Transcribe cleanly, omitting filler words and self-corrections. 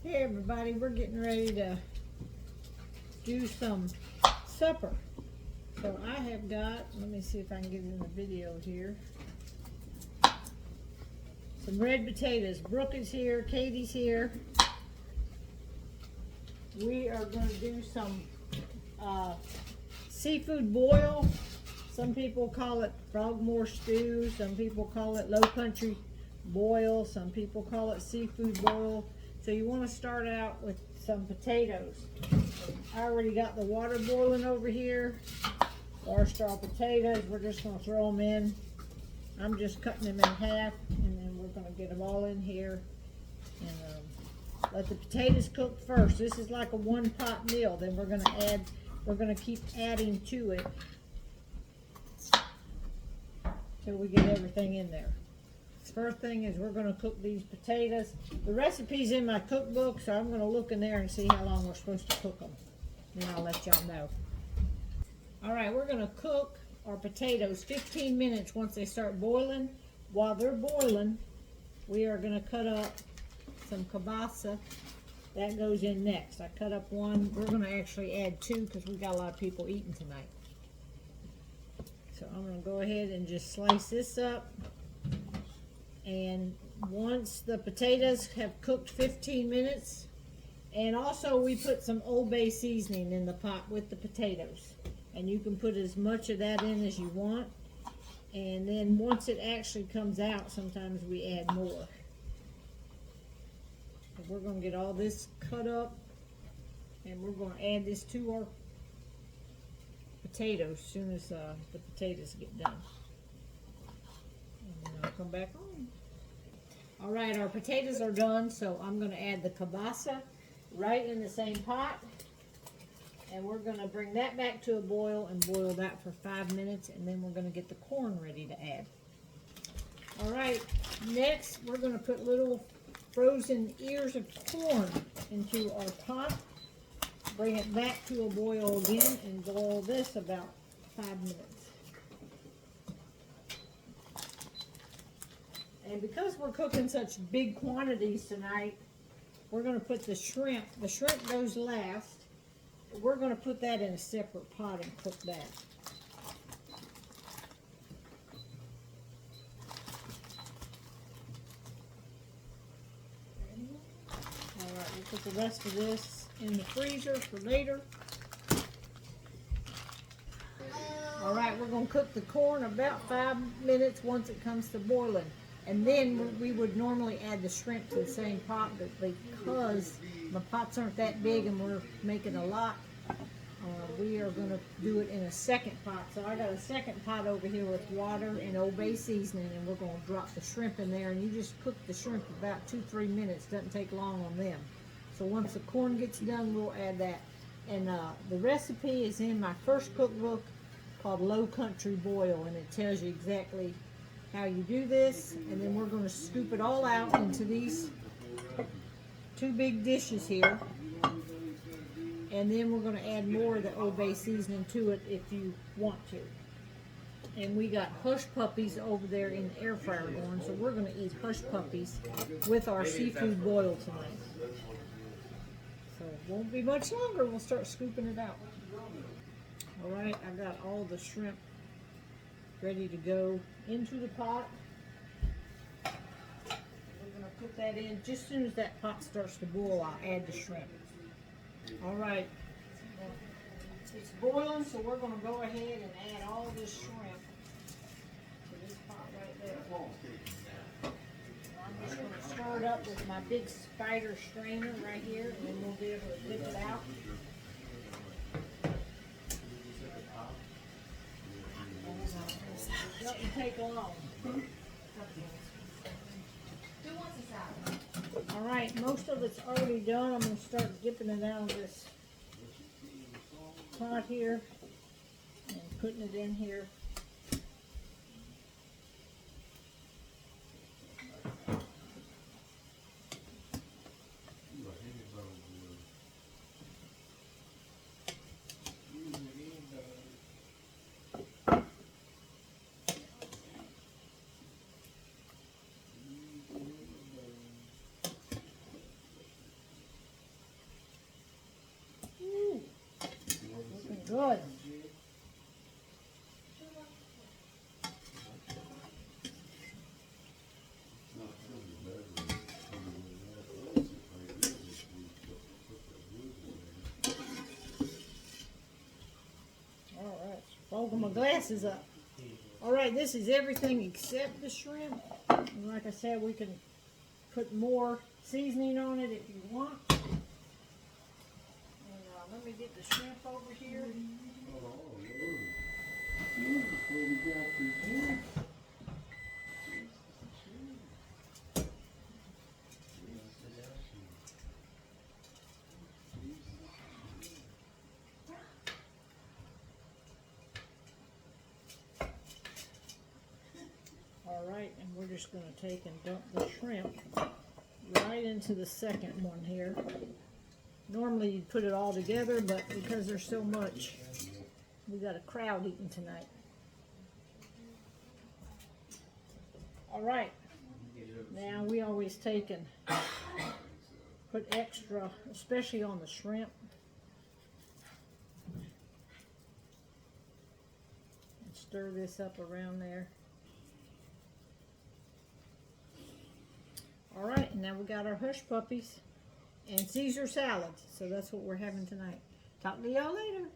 Hey everybody, we're getting ready to do some supper. So I have got, let me see if I can get it in the video here. Some red potatoes. Brooke is here, Katie's here. We are going to do some seafood boil. Some people call it Frogmore stew. Some people call it low country boil. Some people call it seafood boil. So you want to start out with some potatoes. I already got the water boiling over here. Our straw potatoes, we're just going to throw them in. I'm just cutting them in half, and then we're going to get them all in here and let the potatoes cook first. This is like a one-pot meal. Then we're going to keep adding to it till we get everything in there. First thing is we're going to cook these potatoes. The recipe's in my cookbook, so I'm going to look in there and see how long we're supposed to cook them. Then I'll let y'all know. All right, we're going to cook our potatoes 15 minutes once they start boiling. While they're boiling, we are going to cut up some kielbasa. That goes in next. I cut up one. We're going to actually add two because we got a lot of people eating tonight. So I'm going to go ahead and just slice this up. And once the potatoes have cooked 15 minutes, and also we put some Old Bay seasoning in the pot with the potatoes. And you can put as much of that in as you want. And then once it actually comes out, sometimes we add more. So we're going to get all this cut up, and we're going to add this to our potatoes as soon as the potatoes get done. And then I'll come back on. All right, our potatoes are done, so I'm going to add the kielbasa right in the same pot. And we're going to bring that back to a boil and boil that for 5 minutes, and then we're going to get the corn ready to add. All right, next we're going to put little frozen ears of corn into our pot. Bring it back to a boil again and boil this about 5 minutes. And because we're cooking such big quantities tonight, we're going to put the shrimp. The shrimp goes last. We're going to put that in a separate pot and cook that. All right, we'll put the rest of this in the freezer for later. All right, we're going to cook the corn about 5 minutes once it comes to boiling. And then we would normally add the shrimp to the same pot, but because the pots aren't that big and we're making a lot, we are going to do it in a second pot. So I got a second pot over here with water and Old Bay seasoning, and we're going to drop the shrimp in there, and you just cook the shrimp about 2-3 minutes. Doesn't take long on them. So once the corn gets done, we'll add that. And the recipe is in my first cookbook called Low Country Boil, and it tells you exactly how you do this. And then we're going to scoop it all out into these 2 big dishes here. And then we're going to add more of the Old Bay seasoning to it if you want to. And we got hush puppies over there in the air fryer going, so we're going to eat hush puppies with our seafood boil tonight. So it won't be much longer. We'll start scooping it out. All right, I got all the shrimp ready to go into the pot. We're going to put that in. Just as soon as that pot starts to boil, I'll add the shrimp. All right, it's boiling, so we're going to go ahead and add all this shrimp to this pot right there. I'm just going to stir it up with my big spider strainer right here, and then we'll be able to dip it out. It doesn't take long. All right, most of it's already done. I'm going to start dipping it out of this pot here and putting it in here. glasses up. All right, this is everything except the shrimp. And like I said, we can put more seasoning on it if you want. And let me get the shrimp over here. All right, and we're just going to take and dump the shrimp right into the second one here. Normally you'd put it all together, but because there's so much, we got a crowd eating tonight. All right, now we always take and put extra, especially on the shrimp. And stir this up around there. All right, now we got our hush puppies and Caesar salads. So that's what we're having tonight. Talk to y'all later.